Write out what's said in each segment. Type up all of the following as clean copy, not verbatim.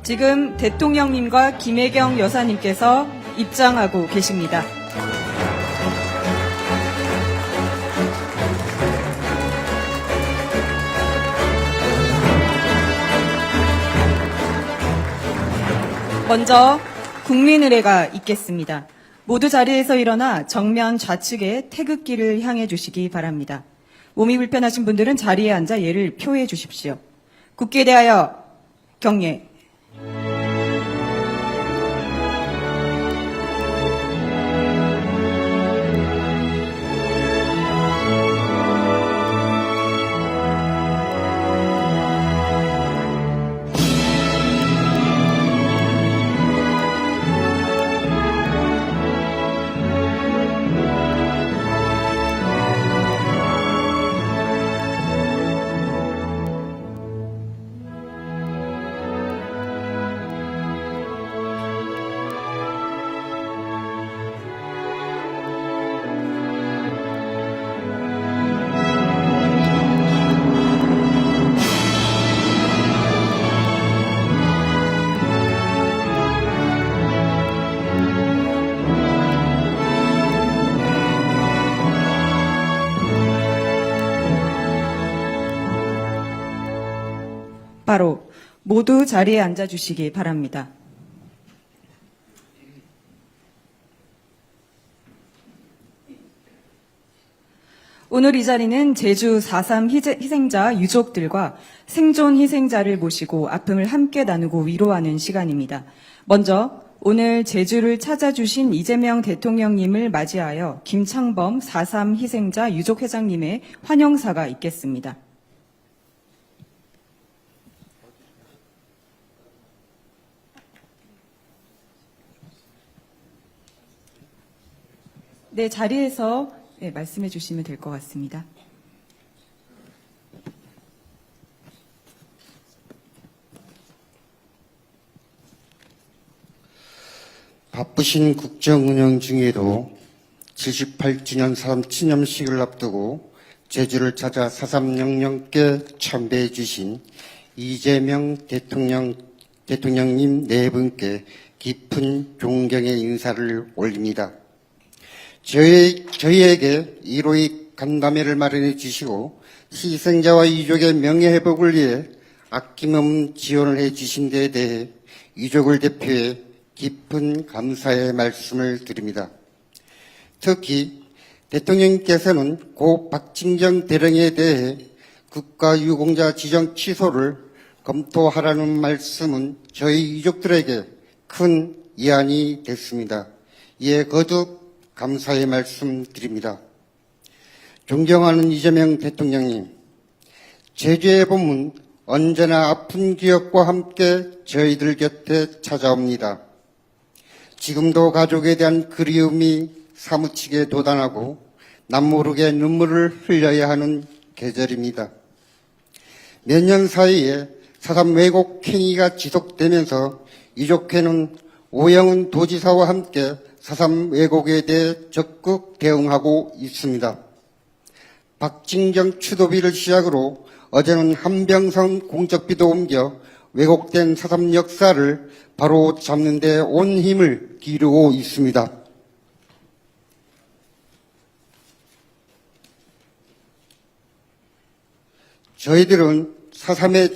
지금 대통령님과 김혜경 여사님께서 입장하고 계십니다. 먼저 국민의례가 있겠습니다. 모두 자리에서 일어나 정면 좌측에 태극기를 향해 주시기 바랍니다. 몸이 불편하신 분들은 자리에 앉아 예를 표해 주십시오. 국기에 대하여 경례. 바로 모두 자리에 앉아주시기 바랍니다. 오늘 이 자리는 제주 4.3 희생자 유족들과 생존 희생자를 모시고 아픔을 함께 나누고 위로하는 시간입니다. 먼저 오늘 제주를 찾아주신 이재명 대통령님을 맞이하여 김창범 4.3 희생자 유족회장님의 환영사가 있겠습니다. 네, 자리에서 말씀해 주시면 될 것 같습니다. 바쁘신 국정 운영 중에도 78주년 4.3 앞두고 제주를 찾아 4.3 영령께 참배해 주신 이재명 대통령님 네 분께 깊은 존경의 인사를 올립니다. 저희에게 위로의 간담회를 마련해 주시고 희생자와 유족의 명예회복을 위해 아낌없는 지원을 해 주신 데에 대해 유족을 대표해 깊은 감사의 말씀을 드립니다. 특히 대통령께서는 고 박진경 대령에 대해 국가유공자 지정 취소를 검토하라는 말씀은 저희 유족들에게 큰 위안이 됐습니다. 이에 거듭 감사의 말씀 드립니다. 존경하는 이재명 대통령님, 제주의 봄은 언제나 아픈 기억과 함께 저희들 곁에 찾아옵니다. 지금도 가족에 대한 그리움이 사무치게 돋아나고 남모르게 눈물을 흘려야 하는 계절입니다. 몇 년 사이에 4.3 왜곡 행위가 지속되면서 유족회는 오영훈 도지사와 함께 4.3 왜곡에 대해 적극 대응하고 있습니다. 박진경 추도비를 시작으로 어제는 한병선 공적비도 옮겨 왜곡된 4.3 역사를 바로 잡는 데 온 힘을 기르고 있습니다. 저희들은 4.3의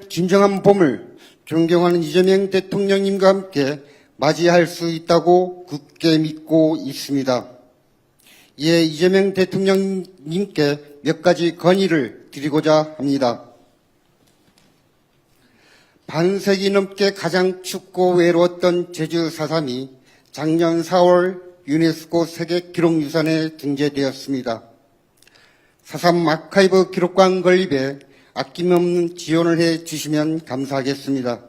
진정한 봄을 존경하는 이재명 대통령님과 함께 맞이할 수 있다고 굳게 믿고 있습니다. 이에 이재명 대통령님께 몇 가지 건의를 드리고자 합니다. 반세기 넘게 가장 춥고 외로웠던 제주 4.3이 작년 4월 유네스코 세계기록유산에 등재되었습니다. 4.3 아카이브 기록관 건립에 아낌없는 지원을 해 주시면 감사하겠습니다.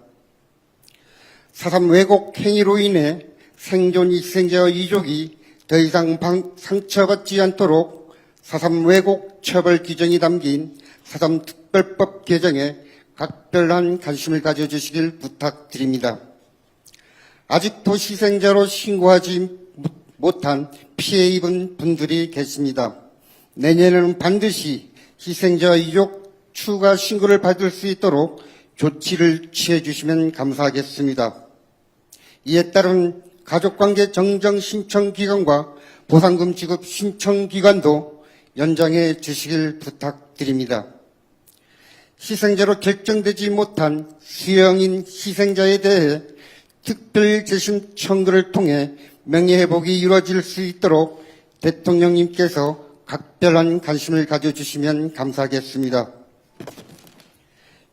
4.3 왜곡 행위로 인해 생존 희생자와 유족이 더 이상 상처받지 않도록 4.3 왜곡 처벌 규정이 담긴 4.3 특별법 개정에 각별한 관심을 가져주시길 부탁드립니다. 아직도 희생자로 신고하지 못한 피해 입은 분들이 계십니다. 내년에는 반드시 희생자 유족 추가 신고를 받을 수 있도록 조치를 취해 주시면 감사하겠습니다. 이에 따른 가족관계 정정 신청 기간과 보상금 지급 신청 기간도 연장해 주시길 부탁드립니다. 희생자로 결정되지 못한 수영인 희생자에 대해 특별 재심 청구를 통해 명예회복이 이루어질 수 있도록 대통령님께서 각별한 관심을 가져주시면 감사하겠습니다.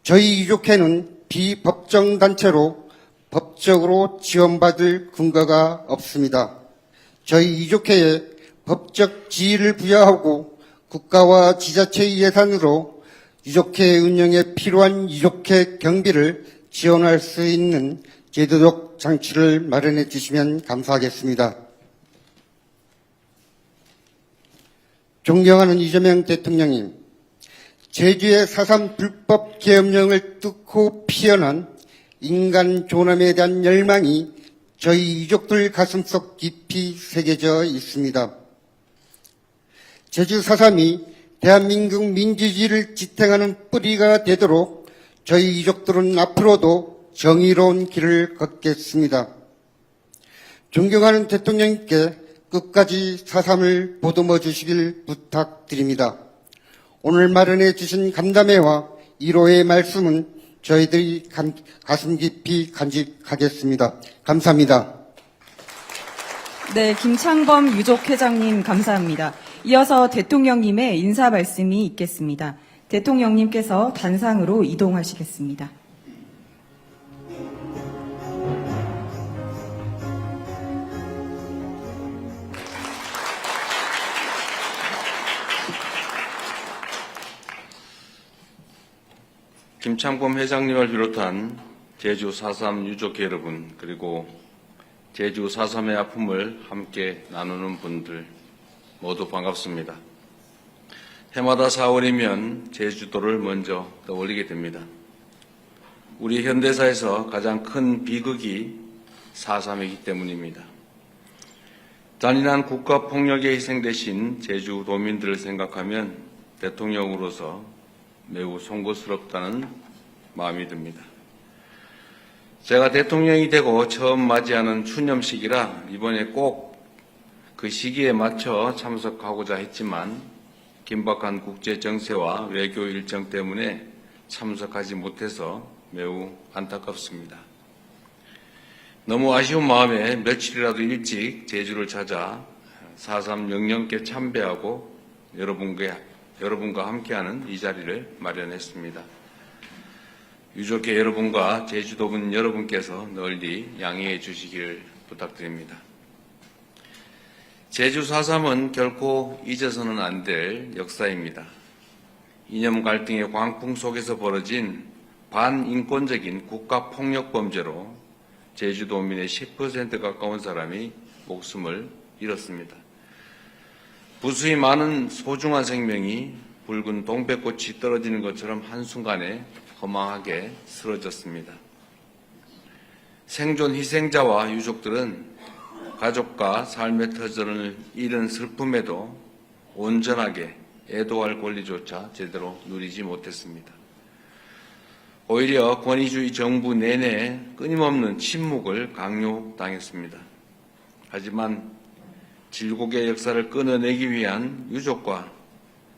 저희 유족회는 비법정 단체로 법적으로 지원받을 근거가 없습니다. 저희 유족회에 법적 지위를 부여하고 국가와 지자체의 예산으로 유족회 운영에 필요한 유족회 경비를 지원할 수 있는 제도적 장치를 마련해 주시면 감사하겠습니다. 존경하는 이재명 대통령님, 제주의 4.3 불법 계엄령을 뚫고 피어난 인간 존엄에 대한 열망이 저희 유족들 가슴속 깊이 새겨져 있습니다. 제주 4.3이 대한민국 민주주의를 지탱하는 뿌리가 되도록 저희 유족들은 앞으로도 정의로운 길을 걷겠습니다. 존경하는 대통령님께 끝까지 4.3을 보듬어 주시길 부탁드립니다. 오늘 마련해 주신 간담회와 1호의 말씀은 저희들이 가슴 깊이 간직하겠습니다. 감사합니다. 네, 김창범 유족회장님 감사합니다. 이어서 대통령님의 인사 말씀이 있겠습니다. 대통령님께서 단상으로 이동하시겠습니다. 김창범 회장님을 비롯한 제주 4.3 유족회 여러분, 그리고 제주 4.3의 아픔을 함께 나누는 분들 모두 반갑습니다. 해마다 4월이면 제주도를 먼저 떠올리게 됩니다. 우리 현대사에서 가장 큰 비극이 4.3이기 때문입니다. 잔인한 국가폭력에 희생되신 제주도민들을 생각하면 대통령으로서 매우 송구스럽다는 마음이 듭니다. 제가 대통령이 되고 처음 맞이하는 추념식이라 이번에 꼭 그 시기에 맞춰 참석하고자 했지만 긴박한 국제 정세와 외교 일정 때문에 참석하지 못해서 매우 안타깝습니다. 너무 아쉬운 마음에 며칠이라도 일찍 제주를 찾아 4.3 영령께 참배하고 여러분과 함께하는 이 자리를 마련했습니다. 유족회 여러분과 제주도민 여러분께서 널리 양해해 주시길 부탁드립니다. 제주 4.3은 결코 잊어서는 안 될 역사입니다. 이념 갈등의 광풍 속에서 벌어진 반인권적인 국가폭력범죄로 제주도민의 10% 가까운 사람이 목숨을 잃었습니다. 부수히 많은 소중한 생명이 붉은 동백꽃이 떨어지는 것처럼 한순간에 허망하게 쓰러졌습니다. 생존 희생자와 유족들은 가족과 삶의 터전을 잃은 슬픔에도 온전하게 애도할 권리조차 제대로 누리지 못했습니다. 오히려 권위주의 정부 내내 끊임없는 침묵을 강요당했습니다. 하지만 질곡의 역사를 끊어내기 위한 유족과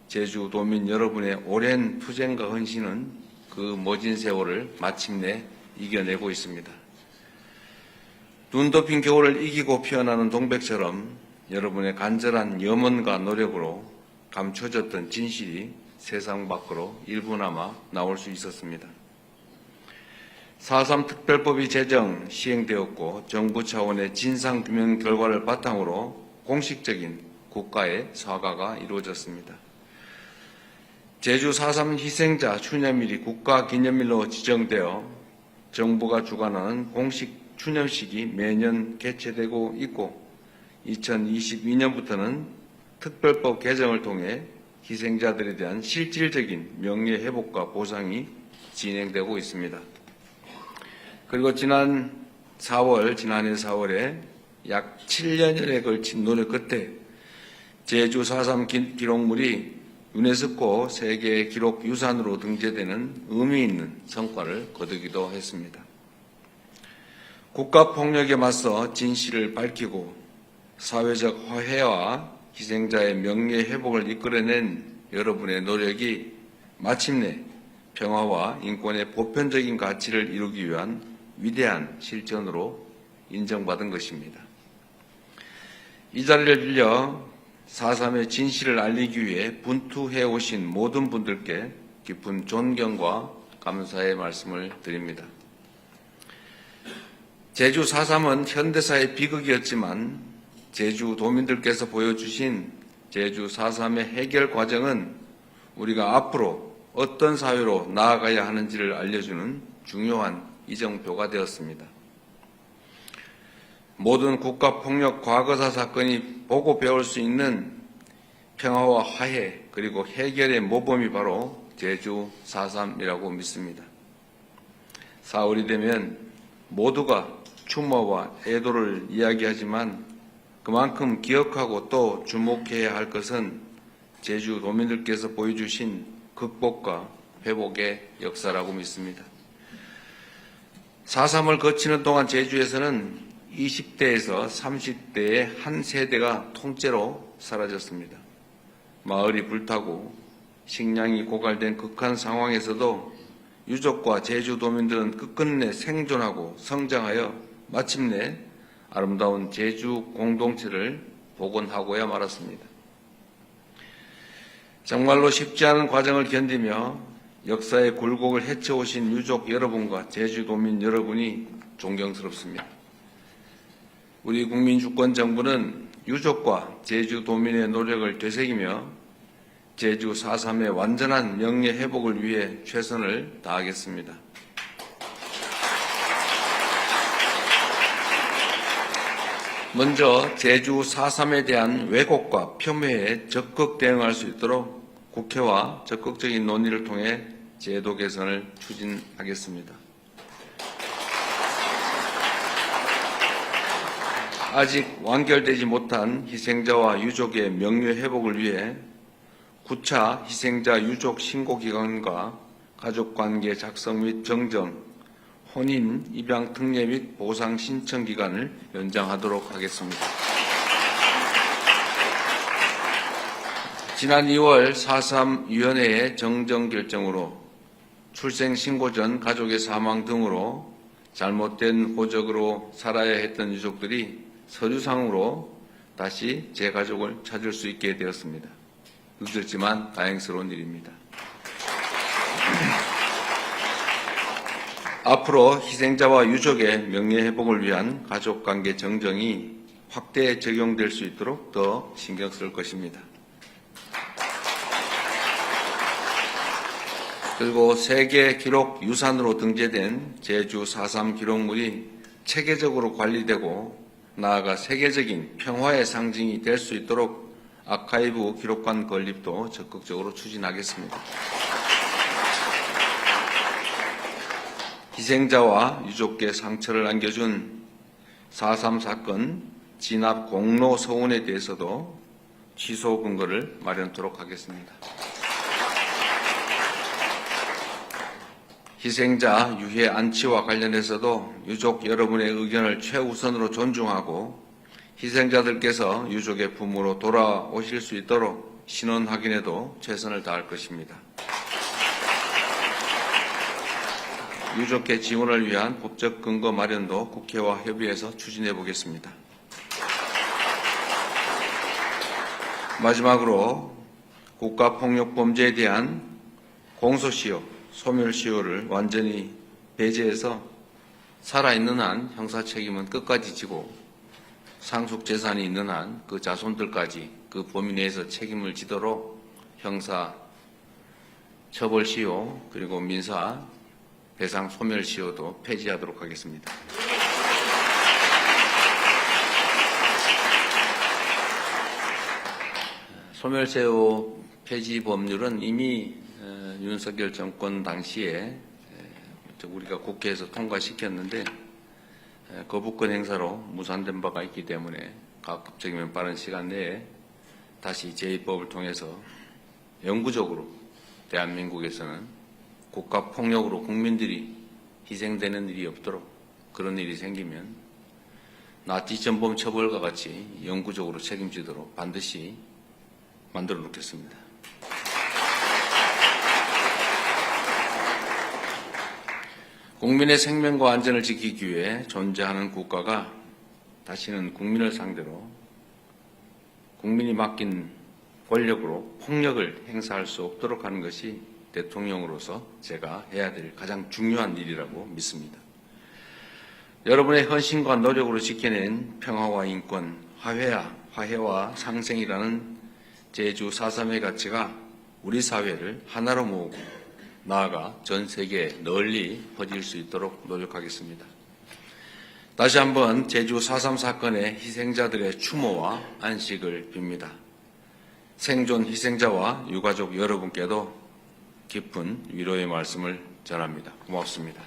제주도민 여러분의 오랜 투쟁과 헌신은 그 모진 세월을 마침내 이겨내고 있습니다. 눈 덮인 겨울을 이기고 피어나는 동백처럼 여러분의 간절한 염원과 노력으로 감춰졌던 진실이 세상 밖으로 일부나마 나올 수 있었습니다. 4.3 특별법이 제정, 시행되었고 정부 차원의 진상규명 결과를 바탕으로 공식적인 국가의 사과가 이루어졌습니다. 제주 4.3 희생자 추념일이 국가기념일로 지정되어 정부가 주관하는 공식 추념식이 매년 개최되고 있고 2022년부터는 특별법 개정을 통해 희생자들에 대한 실질적인 명예회복과 보상이 진행되고 있습니다. 그리고 지난해 4월에 약 7년여에 걸친 노력 끝에 제주 4.3 기록물이 유네스코 세계 기록 유산으로 등재되는 의미 있는 성과를 거두기도 했습니다. 국가폭력에 맞서 진실을 밝히고 사회적 화해와 희생자의 명예 회복을 이끌어낸 여러분의 노력이 마침내 평화와 인권의 보편적인 가치를 이루기 위한 위대한 실천으로 인정받은 것입니다. 이 자리를 빌려 4.3의 진실을 알리기 위해 분투해 오신 모든 분들께 깊은 존경과 감사의 말씀을 드립니다. 제주 4.3은 현대사의 비극이었지만 제주도민들께서 보여주신 제주 4.3의 해결 과정은 우리가 앞으로 어떤 사회로 나아가야 하는지를 알려주는 중요한 이정표가 되었습니다. 모든 국가폭력 과거사 사건이 보고 배울 수 있는 평화와 화해 그리고 해결의 모범이 바로 제주 4.3이라고 믿습니다. 4월이 되면 모두가 추모와 애도를 이야기하지만 그만큼 기억하고 또 주목해야 할 것은 제주도민들께서 보여주신 극복과 회복의 역사라고 믿습니다. 4.3을 거치는 동안 제주에서는 20대에서 30대의 한 세대가 통째로 사라졌습니다. 마을이 불타고 식량이 고갈된 극한 상황에서도 유족과 제주도민들은 끝끝내 생존하고 성장하여 마침내 아름다운 제주 공동체를 복원하고야 말았습니다. 정말로 쉽지 않은 과정을 견디며 역사의 굴곡을 헤쳐오신 유족 여러분과 제주도민 여러분이 존경스럽습니다. 우리 국민주권정부는 유족과 제주도민의 노력을 되새기며 제주 4.3의 완전한 명예 회복을 위해 최선을 다하겠습니다. 먼저 제주 4.3에 대한 왜곡과 폄훼에 적극 대응할 수 있도록 국회와 적극적인 논의를 통해 제도 개선을 추진하겠습니다. 아직 완결되지 못한 희생자와 유족의 명예 회복을 위해 9차 희생자 유족 신고기관과 가족관계 작성 및 정정, 혼인, 입양 특례 및 보상 신청 기간을 연장하도록 하겠습니다. 지난 2월 4.3위원회의 정정 결정으로 출생 신고 전 가족의 사망 등으로 잘못된 호적으로 살아야 했던 유족들이 서류상으로 다시 제 가족을 찾을 수 있게 되었습니다. 늦었지만 다행스러운 일입니다. 앞으로 희생자와 유족의 명예회복을 위한 가족관계 정정이 확대 적용될 수 있도록 더 신경 쓸 것입니다. 그리고 세계 기록 유산으로 등재된 제주 4.3 기록물이 체계적으로 관리되고 나아가 세계적인 평화의 상징이 될 수 있도록 아카이브 기록관 건립도 적극적으로 추진하겠습니다. 희생자와 유족께 상처를 안겨준 4.3 사건 진압 공로 서원에 대해서도 취소 근거를 마련토록 하겠습니다. 희생자 유해 안치와 관련해서도 유족 여러분의 의견을 최우선으로 존중하고 희생자들께서 유족의 품으로 돌아오실 수 있도록 신원 확인에도 최선을 다할 것입니다. 유족의 지원을 위한 법적 근거 마련도 국회와 협의해서 추진해 보겠습니다. 마지막으로 국가폭력범죄에 대한 공소시효, 소멸시효를 완전히 배제해서 살아있는 한 형사책임은 끝까지 지고 상속재산이 있는 한 그 자손들까지 그 범위 내에서 책임을 지도록 형사 처벌시효 그리고 민사 배상 소멸시효도 폐지하도록 하겠습니다. 소멸시효 폐지 법률은 이미 윤석열 정권 당시에 우리가 국회에서 통과시켰는데 거부권 행사로 무산된 바가 있기 때문에 가급적이면 빠른 시간 내에 다시 제2법을 통해서 영구적으로 대한민국에서는 국가 폭력으로 국민들이 희생되는 일이 없도록 그런 일이 생기면 나치 전범 처벌과 같이 영구적으로 책임지도록 반드시 만들어 놓겠습니다. 국민의 생명과 안전을 지키기 위해 존재하는 국가가 다시는 국민을 상대로 국민이 맡긴 권력으로 폭력을 행사할 수 없도록 하는 것이 대통령으로서 제가 해야 될 가장 중요한 일이라고 믿습니다. 여러분의 헌신과 노력으로 지켜낸 평화와 인권, 화해와 상생이라는 제주 4.3의 가치가 우리 사회를 하나로 모으고 나아가 전 세계에 널리 퍼질 수 있도록 노력하겠습니다. 다시 한번 제주 4.3 사건의 희생자들의 추모와 안식을 빕니다. 생존 희생자와 유가족 여러분께도 깊은 위로의 말씀을 전합니다. 고맙습니다.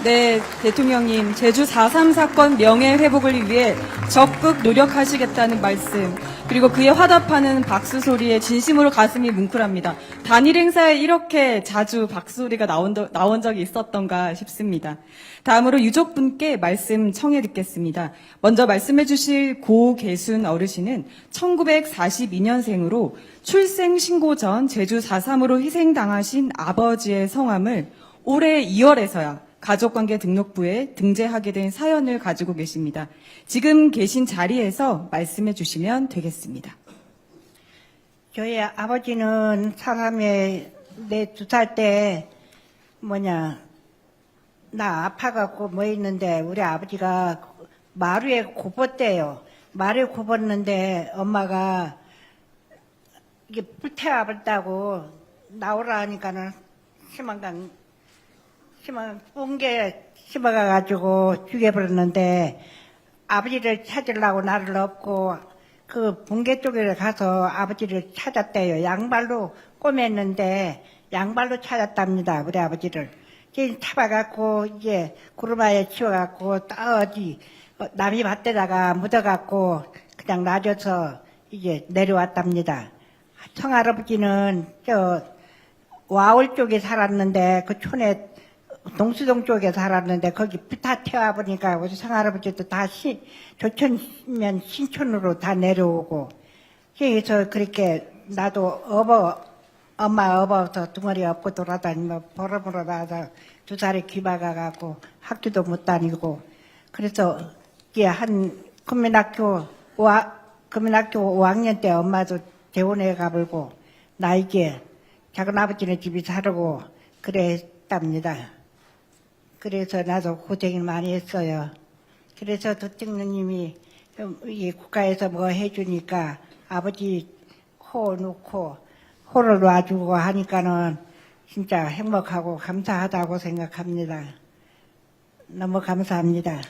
네, 대통령님, 제주 4.3 사건 명예회복을 위해 적극 노력하시겠다는 말씀, 그리고 그에 화답하는 박수 소리에 진심으로 가슴이 뭉클합니다. 단일 행사에 이렇게 자주 박수 소리가 나온 적이 있었던가 싶습니다. 다음으로 유족분께 말씀 청해 듣겠습니다. 먼저 말씀해 주실 고계순 어르신은 1942년생으로 출생 신고 전 제주 4.3으로 희생당하신 아버지의 성함을 올해 2월에서야 가족관계 등록부에 등재하게 된 사연을 가지고 계십니다. 지금 계신 자리에서 말씀해 주시면 되겠습니다. 저희 아버지는 사람에 내 2살 때 나 아파갖고 뭐 있는데 우리 아버지가 마루에 굽었대요. 마루에 굽었는데 엄마가 이게 불태워버렸다고 나오라 하니까는 붕괴 심어가가지고 죽여버렸는데 아버지를 찾으려고 나를 업고 그 붕괴 쪽에 가서 아버지를 찾았대요. 양발로 꼬맸는데 양발로 찾았답니다. 우리 아버지를. 이제 잡아갖고 이제 구루마에 치워갖고 어디 남이 밭에다가 묻어갖고 그냥 놔줘서 이제 내려왔답니다. 청할아버지는 저 와울 쪽에 살았는데 그 촌에 동수동 쪽에 살았는데 거기 다 태워 보니까 우리 상할아버지도 다 조천면 신촌으로 다 내려오고 그래서 그렇게 나도 엄마 업어서 둥어리 업고 돌아다니며 보러보러 나서 2살에 귀 박아갖고 학교도 못 다니고 그래서 이게 국민학교 5학년 때 엄마도 재혼해 가불고 나 이게 작은 아버지네 집에 살고 그랬답니다. 그래서 나도 고생을 많이 했어요. 그래서 대통령님이 이 국가에서 뭐 해주니까 아버지 호 놓고 호를 놔주고 하니까는 진짜 행복하고 감사하다고 생각합니다. 너무 감사합니다.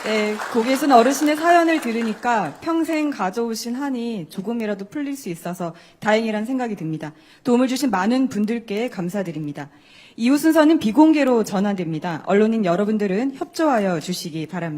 네, 고계순 어르신의 사연을 들으니까 평생 가져오신 한이 조금이라도 풀릴 수 있어서 다행이란 생각이 듭니다. 도움을 주신 많은 분들께 감사드립니다. 이후 순서는 비공개로 전환됩니다. 언론인 여러분들은 협조하여 주시기 바랍니다.